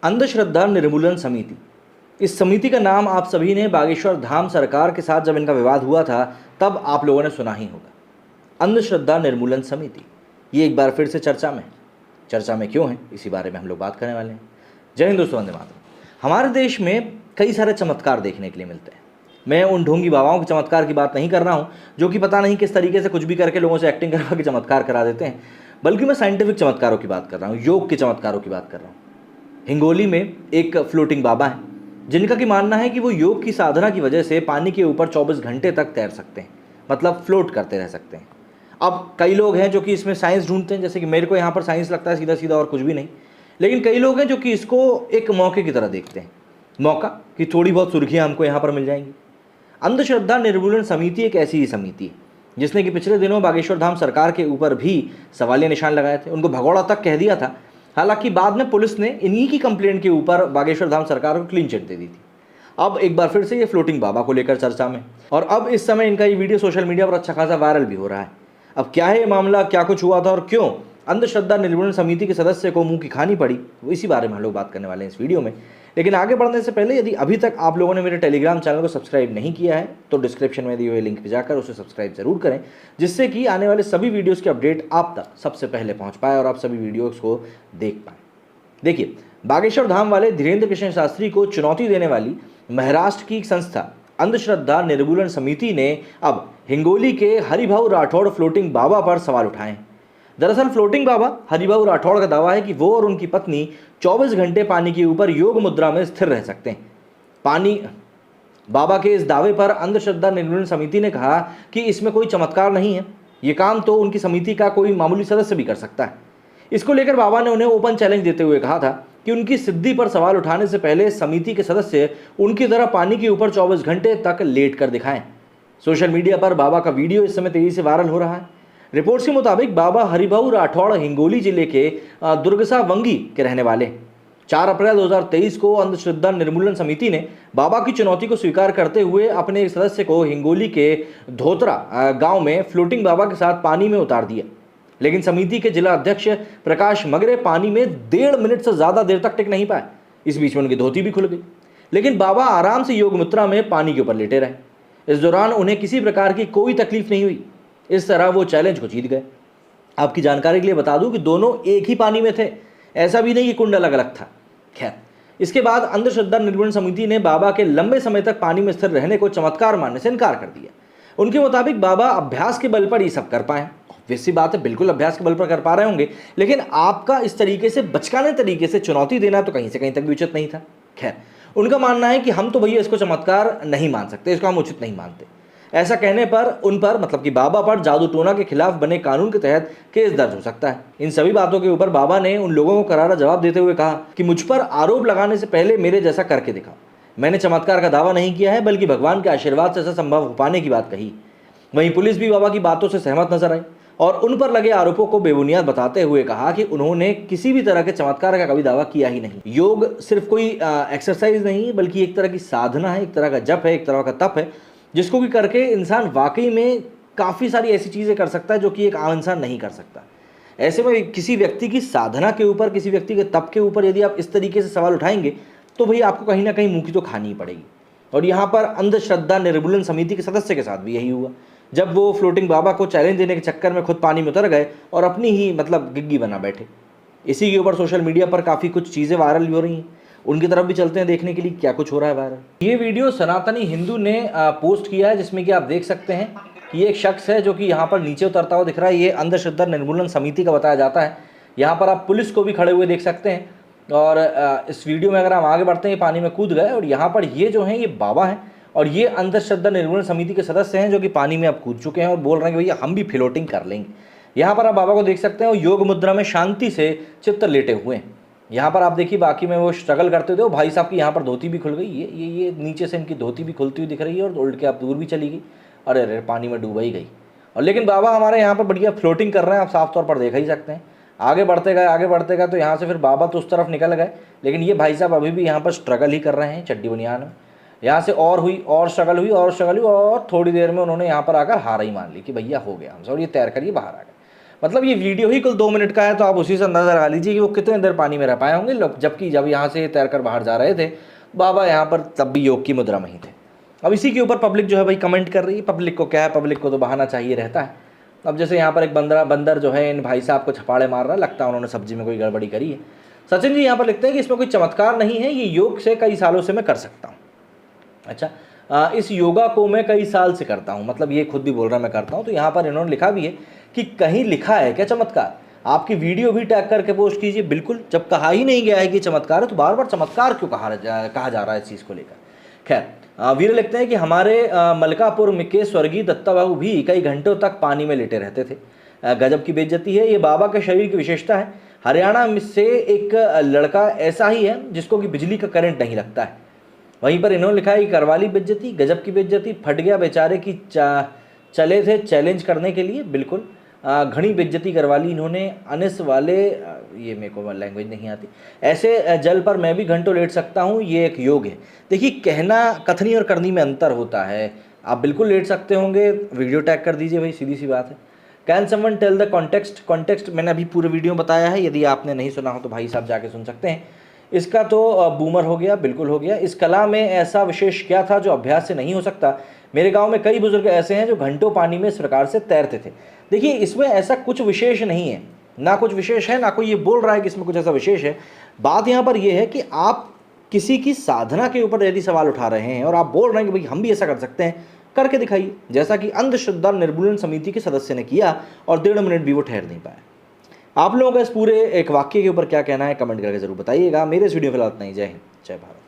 अंधश्रद्धा निर्मूलन समिति। इस समिति का नाम आप सभी ने बागेश्वर धाम सरकार के साथ जब इनका विवाद हुआ था तब आप लोगों ने सुना ही होगा। अंधश्रद्धा निर्मूलन समिति ये एक बार फिर से चर्चा में है। चर्चा में क्यों है, इसी बारे में हम लोग बात करने वाले हैं। जय हिंद दोस्तों, वंदे मातरम। हमारे देश में कई सारे चमत्कार देखने के लिए मिलते हैं। मैं उन ढोंगी बाबाओं के चमत्कार की बात नहीं कर रहा हूँ जो कि पता नहीं किस तरीके से कुछ भी करके लोगों से एक्टिंग करवा के चमत्कार करा देते हैं, बल्कि मैं साइंटिफिक चमत्कारों की बात कर रहा हूँ, योग के चमत्कारों की बात कर रहा हूँ। हिंगोली में एक फ्लोटिंग बाबा है जिनका कि मानना है कि वो योग की साधना की वजह से पानी के ऊपर 24 घंटे तक तैर सकते हैं, मतलब फ्लोट करते रह सकते हैं। अब कई लोग हैं जो कि इसमें साइंस ढूंढते हैं, जैसे कि मेरे को यहाँ पर साइंस लगता है सीधा सीधा और कुछ भी नहीं, लेकिन कई लोग हैं जो कि इसको एक मौके की तरह देखते हैं, मौका कि थोड़ी बहुत सुर्खियाँ हमको यहाँ पर मिल जाएंगी। अंधश्रद्धा निर्मूलन समिति एक ऐसी ही समिति है जिसने कि पिछले दिनों बागेश्वर धाम सरकार के ऊपर भी सवालिया निशान लगाए थे, उनको भगौड़ा तक कह दिया था। हालांकि बाद में पुलिस ने इन्हीं की कंप्लेंट के ऊपर बागेश्वर धाम सरकार को क्लीन चिट दे दी थी। अब एक बार फिर से ये फ्लोटिंग बाबा को लेकर चर्चा में, और अब इस समय इनका ये वीडियो सोशल मीडिया पर अच्छा खासा वायरल भी हो रहा है। अब क्या है ये मामला, क्या कुछ हुआ था और क्यों अंधश्रद्धा निर्मूलन समिति के सदस्य को मुंह की खानी पड़ी, इसी बारे में हम लोग बात करने वाले हैं इस वीडियो में। लेकिन आगे बढ़ने से पहले यदि अभी तक आप लोगों ने मेरे टेलीग्राम चैनल को सब्सक्राइब नहीं किया है तो डिस्क्रिप्शन में दिए हुए लिंक पर जाकर उसे सब्सक्राइब जरूर करें, जिससे कि आने वाले सभी वीडियोस के अपडेट आप तक सबसे पहले पहुंच पाए और आप सभी वीडियोस को देख पाएँ। देखिए, बागेश्वर धाम वाले धीरेन्द्र कृष्ण शास्त्री को चुनौती देने वाली महाराष्ट्र की संस्था अंधश्रद्धा निर्मूलन समिति ने अब हिंगोली के हरिभाऊ राठौड़ फ्लोटिंग बाबा पर सवाल उठाए हैं। दरअसल फ्लोटिंग बाबा हरिभाऊ राठौड़ का दावा है कि वो और उनकी पत्नी 24 घंटे पानी के ऊपर योग मुद्रा में स्थिर रह सकते हैं। बाबा के इस दावे पर अंधश्रद्धा निर्मूलन समिति ने कहा कि इसमें कोई चमत्कार नहीं है, ये काम तो उनकी समिति का कोई मामूली सदस्य भी कर सकता है। इसको लेकर बाबा ने उन्हें ओपन चैलेंज देते हुए कहा था कि उनकी सिद्धि पर सवाल उठाने से पहले समिति के सदस्य उनकी तरह पानी के ऊपर 24 घंटे तक लेट कर दिखाएं। सोशल मीडिया पर बाबा का वीडियो इस समय तेजी से वायरल हो रहा है। रिपोर्ट्स के मुताबिक बाबा हरिभाऊ राठौड़ हिंगोली जिले के दुर्गसा वंगी के रहने वाले। 4 अप्रैल 2023 को अंधश्रद्धा निर्मूलन समिति ने बाबा की चुनौती को स्वीकार करते हुए अपने एक सदस्य को हिंगोली के धोतरा गांव में फ्लोटिंग बाबा के साथ पानी में उतार दिया। लेकिन समिति के जिला अध्यक्ष प्रकाश मगरे पानी में 1.5 मिनट से ज़्यादा देर तक टिक नहीं पाए। इस बीच में उनकी धोती भी खुल गई, लेकिन बाबा आराम से योग मुद्रा में पानी के ऊपर लेटे रहे। इस दौरान उन्हें किसी प्रकार की कोई तकलीफ नहीं हुई। इस तरह वो चैलेंज को जीत गए। आपकी जानकारी के लिए बता दूं कि दोनों एक ही पानी में थे, ऐसा भी नहीं कि कुंड अलग अलग था। खैर, इसके बाद अंधश्रद्धा निर्मूलन समिति ने बाबा के लंबे समय तक पानी में स्थिर रहने को चमत्कार मानने से इनकार कर दिया। उनके मुताबिक बाबा अभ्यास के बल पर ये सब कर पाए। वैसी बात है, बिल्कुल अभ्यास के बल पर कर पा रहे होंगे, लेकिन आपका इस तरीके से बचकाने तरीके से चुनौती देना तो कहीं से कहीं तक भी उचित नहीं था। खैर, उनका मानना है कि हम तो भैया इसको चमत्कार नहीं मान सकते, इसको हम उचित नहीं मानते। ऐसा कहने पर उन पर, मतलब कि बाबा पर जादू टोना के खिलाफ बने कानून के तहत केस दर्ज हो सकता है। इन सभी बातों के ऊपर बाबा ने उन लोगों को करारा जवाब देते हुए कहा कि मुझ पर आरोप लगाने से पहले मेरे जैसा करके दिखाओ। मैंने चमत्कार का दावा नहीं किया है, बल्कि भगवान के आशीर्वाद से ऐसा संभव हो पाने की बात कही। वहीं पुलिस भी बाबा की बातों से सहमत नजर आई और उन पर लगे आरोपों को बेबुनियाद बताते हुए कहा कि उन्होंने किसी भी तरह के चमत्कार का कभी दावा किया ही नहीं। योग सिर्फ कोई एक्सरसाइज नहीं, बल्कि एक तरह की साधना है, एक तरह का जप है, एक तरह का तप है, जिसको भी करके इंसान वाकई में काफ़ी सारी ऐसी चीज़ें कर सकता है जो कि एक आम इंसान नहीं कर सकता। ऐसे में किसी व्यक्ति की साधना के ऊपर, किसी व्यक्ति के तप के ऊपर यदि आप इस तरीके से सवाल उठाएंगे तो भाई आपको कहीं ना कहीं मुँह की तो खानी ही पड़ेगी। और यहाँ पर अंधश्रद्धा निर्मूलन समिति के सदस्य के साथ भी यही हुआ, जब वो फ्लोटिंग बाबा को चैलेंज देने के चक्कर में खुद पानी में उतर गए और अपनी ही मतलब गिग्गी बना बैठे। इसी के ऊपर सोशल मीडिया पर काफ़ी कुछ चीज़ें वायरल भी हो रही हैं, उनकी तरफ भी चलते हैं देखने के लिए क्या कुछ हो रहा है वायरल। ये वीडियो सनातनी हिंदू ने पोस्ट किया है, जिसमें कि आप देख सकते हैं कि ये एक शख्स है जो कि यहाँ पर नीचे उतरता हुआ दिख रहा है। ये अंधश्रद्धा निर्मूलन समिति का बताया जाता है। यहाँ पर आप पुलिस को भी खड़े हुए देख सकते हैं। और इस वीडियो में अगर हम आगे बढ़ते हैं, पानी में कूद गए और यहाँ पर ये जो है ये बाबा हैं और ये अंधश्रद्धा निर्मूलन समिति के सदस्य हैं जो कि पानी में अब कूद चुके हैं और बोल रहे हैं कि भैया हम भी फ्लोटिंग कर लेंगे। यहाँ पर आप बाबा को देख सकते हैं, वो योग मुद्रा में शांति से चित्त लेटे हुए हैं। यहाँ पर आप देखिए, बाकी में वो स्ट्रगल करते थे। भाई साहब की यहाँ पर धोती भी खुल गई, ये नीचे से इनकी धोती भी खुलती हुई दिख रही है और उल्ट के आप दूर भी चली गई। अरे अरे, पानी में डूबा ही गई। और लेकिन बाबा हमारे यहाँ पर बढ़िया फ्लोटिंग कर रहे हैं, आप साफ तौर पर देख ही सकते हैं। आगे बढ़ते गए तो यहाँ से फिर बाबा तो उस तरफ निकल गए, लेकिन ये भाई साहब अभी भी यहाँ पर स्ट्रगल ही कर रहे हैं चड्डी बनियान में। यहाँ से और स्ट्रगल हुई और थोड़ी देर में उन्होंने यहाँ पर आकर हार ही मान ली कि भैया हो गया हमसे, और ये तैर कर ये बाहर आ गए। मतलब ये वीडियो ही कुल 2 मिनट का है, तो आप उसी से अंदाज़ा लगा लीजिए कि वो कितने देर पानी में रह पाए होंगे लोग, जबकि जब यहाँ से तैर कर बाहर जा रहे थे बाबा यहाँ पर तब भी योग की मुद्रा में ही थे। अब इसी के ऊपर पब्लिक जो है भाई कमेंट कर रही है। पब्लिक को क्या है, पब्लिक को तो बहाना चाहिए रहता है। अब जैसे यहाँ पर एक बंदर जो है इन भाई साहब को छपाड़े मार रहा है, लगता है उन्होंने सब्जी में कोई गड़बड़ी करी है। सचिन जी यहाँ पर लिखते हैं कि इसमें कोई चमत्कार नहीं है, ये योग से कई सालों से मैं कर सकता हूँ। अच्छा, इस योगा को मैं कई साल से करता हूँ, मतलब ये खुद भी बोल रहा है मैं करता हूँ। तो यहाँ पर इन्होंने लिखा भी है कि कहीं लिखा है क्या चमत्कार? आपकी वीडियो भी टैग करके पोस्ट कीजिए। बिल्कुल, जब कहा ही नहीं गया है कि चमत्कार है तो बार बार चमत्कार क्यों कहा जा रहा है इस चीज़ को लेकर। खैर, वीर लिखते हैं कि हमारे मलकापुर में के स्वर्गीय दत्ता बाबू भी कई घंटों तक पानी में लेटे रहते थे। गजब की बेइज्जती है, ये बाबा के शरीर की विशेषता है। हरियाणा में से एक लड़का ऐसा ही है जिसको कि बिजली का करंट नहीं लगता है। वहीं पर इन्होंने लिखा है कि करवाली बेइज्जती, गजब की बेइज्जती, फट गया बेचारे की चले थे चैलेंज करने के लिए। बिल्कुल, घनी बेइज्जती करवाली इन्होंने। अनिस वाले, ये मेरे को लैंग्वेज नहीं आती। ऐसे जल पर मैं भी घंटों लेट सकता हूँ, ये एक योग है। देखिए, कहना कथनी और करनी में अंतर होता है। आप बिल्कुल लेट सकते होंगे, वीडियो टैग कर दीजिए भाई, सीधी सी बात है। Can someone tell the context मैंने अभी पूरे वीडियो में बताया है, यदि आपने नहीं सुना हो तो भाई साहब जाके सुन सकते हैं। इसका तो बूमर हो गया, बिल्कुल हो गया। इस कला में ऐसा विशेष क्या था जो अभ्यास से नहीं हो सकता? मेरे गांव में कई बुजुर्ग ऐसे हैं जो घंटों पानी में इस प्रकार से तैरते थे। देखिए, इसमें ऐसा कुछ विशेष नहीं है, ना कुछ विशेष है, ना कोई ये बोल रहा है कि इसमें कुछ ऐसा विशेष है। बात यहाँ पर यह है कि आप किसी की साधना के ऊपर यदि सवाल उठा रहे हैं और आप बोल रहे हैं कि भाई हम भी ऐसा कर सकते हैं, करके दिखाइए, जैसा कि अंधश्रद्धा निर्मूलन समिति के सदस्य ने किया और 1.5 मिनट भी वो ठहर नहीं पाया। आप लोगों का इस पूरे एक वाक्य के ऊपर क्या कहना है, कमेंट करके जरूर बताइएगा। मेरे इस वीडियो में फिलहाल इतना ही। जय हिंद, जय भारत।